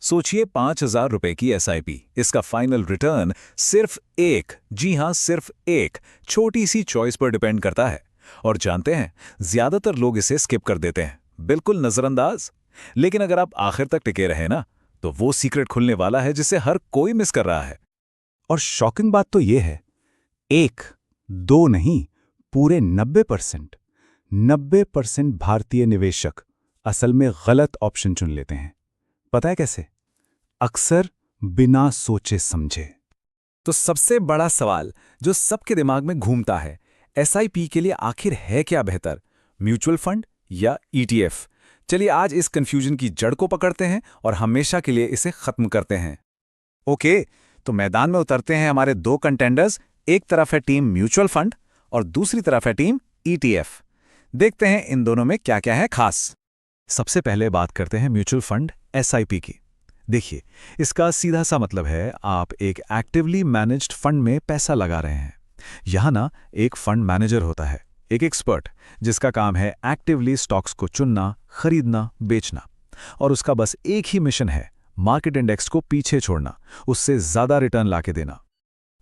सोचिए 5,000 रुपए की एसआईपी, इसका फाइनल रिटर्न सिर्फ एक, जी हां सिर्फ एक छोटी सी चॉइस पर डिपेंड करता है। और जानते हैं, ज्यादातर लोग इसे स्किप कर देते हैं, बिल्कुल नजरअंदाज। लेकिन अगर आप आखिर तक टिके रहे ना, तो वो सीक्रेट खुलने वाला है जिसे हर कोई मिस कर रहा है। और शॉकिंग बात तो ये है, एक, दो नहीं, पूरे 90%, 90% भारतीय निवेशक असल में गलत ऑप्शन चुन लेते हैं। पता है कैसे? अक्सर बिना सोचे समझे। तो सबसे बड़ा सवाल जो सबके दिमाग में घूमता है, एसआईपी के लिए आखिर है क्या बेहतर, म्यूचुअल फंड या ईटीएफ? चलिए आज इस कंफ्यूजन की जड़ को पकड़ते हैं और हमेशा के लिए इसे खत्म करते हैं। ओके, तो मैदान में उतरते हैं हमारे दो कंटेंडर्स। एक तरफ है टीम म्यूचुअल फंड और दूसरी तरफ है टीम ईटीएफ। देखते हैं इन दोनों में क्या क्या है खास। सबसे पहले बात करते हैं म्यूचुअल फंड एसआईपी की। देखिए, इसका सीधा सा मतलब है आप एक एक्टिवली मैनेज्ड फंड में पैसा लगा रहे हैं। यहां ना एक फंड मैनेजर होता है, एक एक्सपर्ट, जिसका काम है एक्टिवली स्टॉक्स को चुनना, खरीदना, बेचना। और उसका बस एक ही मिशन है, मार्केट इंडेक्स को पीछे छोड़ना, उससे ज्यादा रिटर्न लाके देना।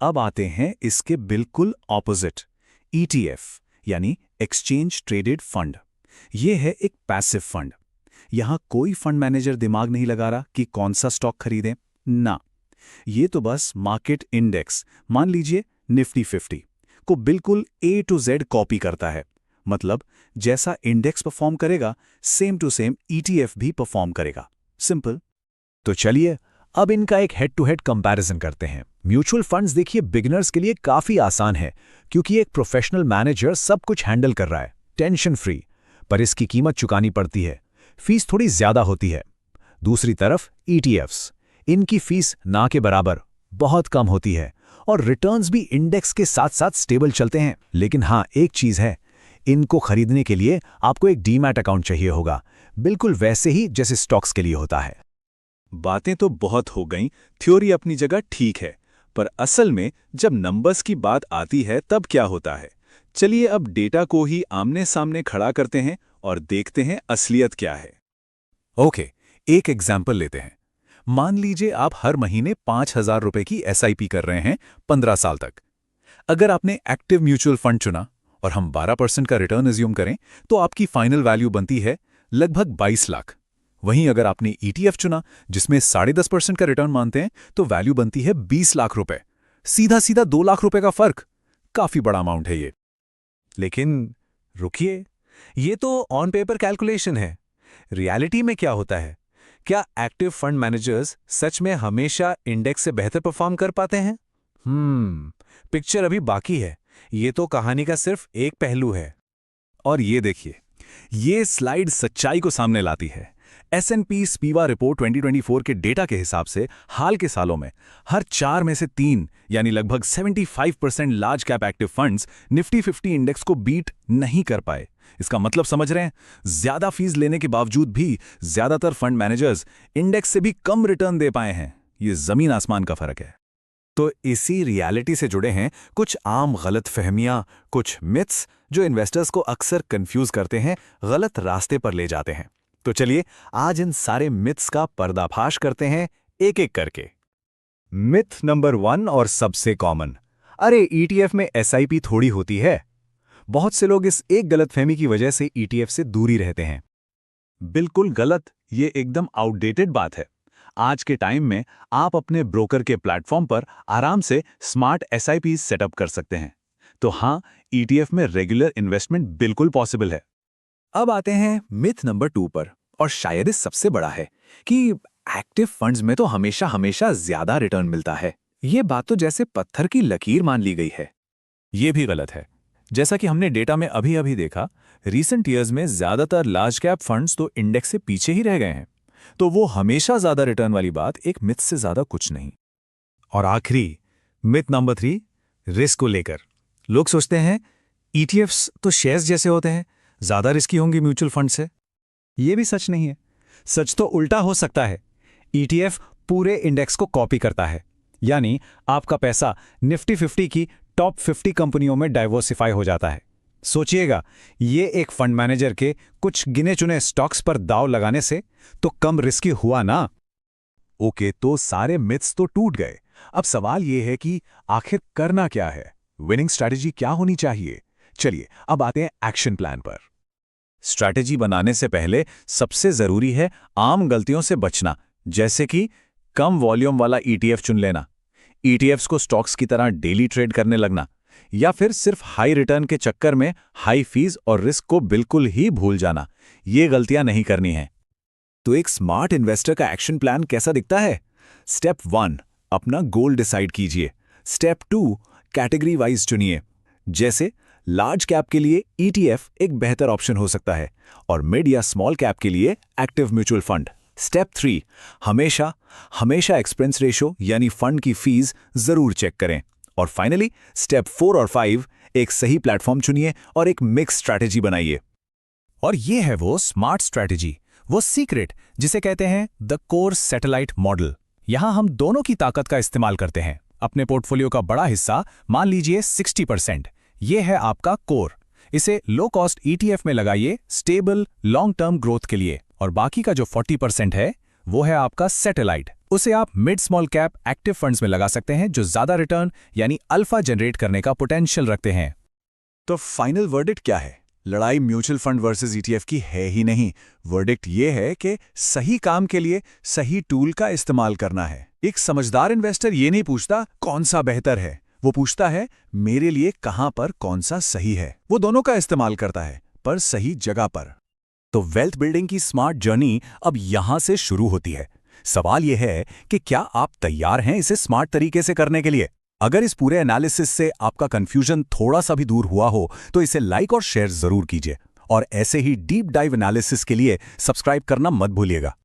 अब आते हैं इसके बिल्कुल ऑपोजिट, ईटीएफ यानी एक्सचेंज ट्रेडेड फंड। ये है एक पैसिव फंड। यहां कोई फंड मैनेजर दिमाग नहीं लगा रहा कि कौन सा स्टॉक खरीदें, ना। ये तो बस मार्केट इंडेक्स, मान लीजिए निफ्टी 50 को बिल्कुल ए टू जेड कॉपी करता है। मतलब जैसा इंडेक्स परफॉर्म करेगा, सेम टू सेम ईटीएफ भी परफॉर्म करेगा। सिंपल। तो चलिए अब इनका एक हेड टू हेड कंपैरिजन करते हैं। म्यूचुअल फंड्स देखिए बिगिनर्स के लिए काफी आसान है, क्योंकि एक प्रोफेशनल मैनेजर सब कुछ हैंडल कर रहा है, टेंशन फ्री। पर इसकी कीमत चुकानी पड़ती है, फीस थोड़ी ज्यादा होती है। दूसरी तरफ ईटीएफ्स, इनकी फीस ना के बराबर, बहुत कम होती है, और रिटर्न्स भी इंडेक्स के साथ साथ स्टेबल चलते हैं। लेकिन हाँ, एक चीज है, इनको खरीदने के लिए आपको एक डीमैट अकाउंट चाहिए होगा, बिल्कुल वैसे ही जैसे स्टॉक्स के लिए होता है। बातें तो बहुत हो गईं, थ्योरी अपनी जगह ठीक है, पर असल में जब नंबर्स की बात आती है तब क्या होता है। चलिए अब डेटा को ही आमने सामने खड़ा करते हैं और देखते हैं असलियत क्या है। ओके, एक एग्जाम्पल लेते हैं। मान लीजिए आप हर महीने 5,000 रुपए की एसआईपी कर रहे हैं 15 साल तक। अगर आपने एक्टिव म्यूचुअल फंड चुना और हम 12% का रिटर्न एज्यूम करें, तो आपकी फाइनल वैल्यू बनती है लगभग 22 लाख। वहीं अगर आपने ईटीएफ चुना, जिसमें 10.5% का रिटर्न मानते हैं, तो वैल्यू बनती है 20 लाख रुपए। सीधा सीधा 2 लाख रुपए का फर्क। काफी बड़ा अमाउंट है ये। लेकिन रुकिए, ये तो ऑन पेपर कैलकुलेशन है। रियलिटी में क्या होता है? क्या एक्टिव फंड मैनेजर्स सच में हमेशा इंडेक्स से बेहतर परफॉर्म कर पाते हैं? पिक्चर अभी बाकी है। ये तो कहानी का सिर्फ एक पहलू है। और ये देखिए, ये स्लाइड सच्चाई को सामने लाती है। S&P स्पीवा रिपोर्ट 2024 के डेटा के हिसाब से हाल के सालों में हर 4 में से 3 यानी लगभग 75% large cap active funds Nifty 50 index को बीट नहीं कर पाए। इसका मतलब समझ रहे हैं? ज्यादा फीस लेने के बावजूद भी ज्यादातर फंड मैनेजर्स इंडेक्स से भी कम रिटर्न दे पाए हैं। ये जमीन आसमान का फर्क है। तो इसी रियलिटी से जुड़े हैं कुछ आम गलतफहमियां, कुछ मिथ्स जो इन्वेस्टर्स को अक्सर कंफ्यूज करते हैं, गलत रास्ते पर ले जाते हैं। तो चलिए आज इन सारे मिथ्स का पर्दाफाश करते हैं एक एक करके। मिथ नंबर 1 और सबसे कॉमन, अरे ईटीएफ में एसआईपी थोड़ी होती है। बहुत से लोग इस एक गलतफहमी की वजह से ईटीएफ से दूरी रहते हैं। बिल्कुल गलत, ये एकदम आउटडेटेड बात है। आज के टाइम में आप अपने ब्रोकर के प्लेटफॉर्म पर आराम से स्मार्ट एसआईपी सेटअप कर सकते हैं। तो हाँ, ईटीएफ में रेगुलर इन्वेस्टमेंट बिल्कुल पॉसिबल है। अब आते हैं मिथ नंबर 2 पर, और शायद इस सबसे बड़ा है कि एक्टिव फंड्स में तो हमेशा हमेशा ज्यादा रिटर्न मिलता है। ये बात तो जैसे पत्थर की लकीर मान ली गई है। ये भी गलत है। जैसा कि हमने डेटा में अभी अभी देखा, रीसेंट ईयर्स में ज्यादातर लार्ज कैप फंड्स तो इंडेक्स से पीछे ही रह गए हैं। तो वो हमेशा ज्यादा रिटर्न वाली बात एक मिथ से ज्यादा कुछ नहीं। और आखिरी मिथ नंबर 3, रिस्क को लेकर लोग सोचते हैं ईटीएफ्स तो शेयर्स जैसे होते हैं, ज्यादा रिस्की होंगी म्यूचुअल फंड से। ये भी सच नहीं है। सच तो उल्टा हो सकता है। ईटीएफ पूरे इंडेक्स को कॉपी करता है, यानी आपका पैसा निफ्टी 50 की टॉप 50 कंपनियों में डाइवर्सिफाई हो जाता है। सोचिएगा, ये एक फंड मैनेजर के कुछ गिने चुने स्टॉक्स पर दांव लगाने से तो कम रिस्की हुआ ना। ओके, तो सारे मिथ्स तो टूट गए। अब सवाल ये है कि आखिर करना क्या है, विनिंग स्ट्रैटेजी क्या होनी चाहिए। चलिए अब आते हैं एक्शन प्लान पर। स्ट्रैटेजी बनाने से पहले सबसे जरूरी है आम गलतियों से बचना, जैसे कि कम वॉल्यूम वाला ईटीएफ चुन लेना, ईटीएफ्स को स्टॉक्स की तरह डेली ट्रेड करने लगना, या फिर सिर्फ हाई रिटर्न के चक्कर में हाई फीस और रिस्क को बिल्कुल ही भूल जाना। ये गलतियां नहीं करनी है। तो एक स्मार्ट इन्वेस्टर का एक्शन प्लान कैसा दिखता है? स्टेप 1, अपना गोल डिसाइड कीजिए। स्टेप 2, कैटेगरी वाइज चुनिए। जैसे लार्ज कैप के लिए ईटीएफ एक बेहतर ऑप्शन हो सकता है और मिड या स्मॉल कैप के लिए एक्टिव म्यूचुअल फंड। स्टेप 3, हमेशा एक्सपेंस रेशो यानी फंड की फीस जरूर चेक करें। और फाइनली स्टेप 4 और 5, एक सही प्लेटफॉर्म चुनिए और एक मिक्स स्ट्रैटेजी बनाइए। और ये है वो स्मार्ट स्ट्रैटेजी, वो सीक्रेट जिसे कहते हैं द कोर सैटेलाइट मॉडल। यहां हम दोनों की ताकत का इस्तेमाल करते हैं। अपने पोर्टफोलियो का बड़ा हिस्सा, मान लीजिए 60%, ये है आपका कोर। इसे लो कॉस्ट ईटीएफ में लगाइए स्टेबल लॉन्ग टर्म ग्रोथ के लिए, और बाकी का जो 40% है वो है आपका सैटेलाइट। उसे आप mid small cap active funds में लगा सकते हैं जो ज्यादा रिटर्न यानी अल्फा जनरेट करने का पोटेंशियल रखते हैं। तो फाइनल वर्डिक्ट क्या है? लड़ाई म्यूचुअल फंड वर्सेस ईटीएफ की है ही नहीं। वर्डिक्ट ये है कि सही काम के लिए सही टूल का इस्तेमाल करना है। एक समझदार इन्वेस्टर ये नहीं पूछता कौन सा बेहतर है, वो पूछता है मेरे लिए कहां पर कौन सा सही है। वो दोनों का इस्तेमाल करता है, पर सही जगह पर। तो वेल्थ बिल्डिंग की स्मार्ट जर्नी अब यहां से शुरू होती है। सवाल यह है कि क्या आप तैयार हैं इसे स्मार्ट तरीके से करने के लिए? अगर इस पूरे एनालिसिस से आपका कंफ्यूजन थोड़ा सा भी दूर हुआ हो तो इसे लाइक और शेयर जरूर कीजिए, और ऐसे ही डीप डाइव एनालिसिस के लिए सब्सक्राइब करना मत भूलिएगा।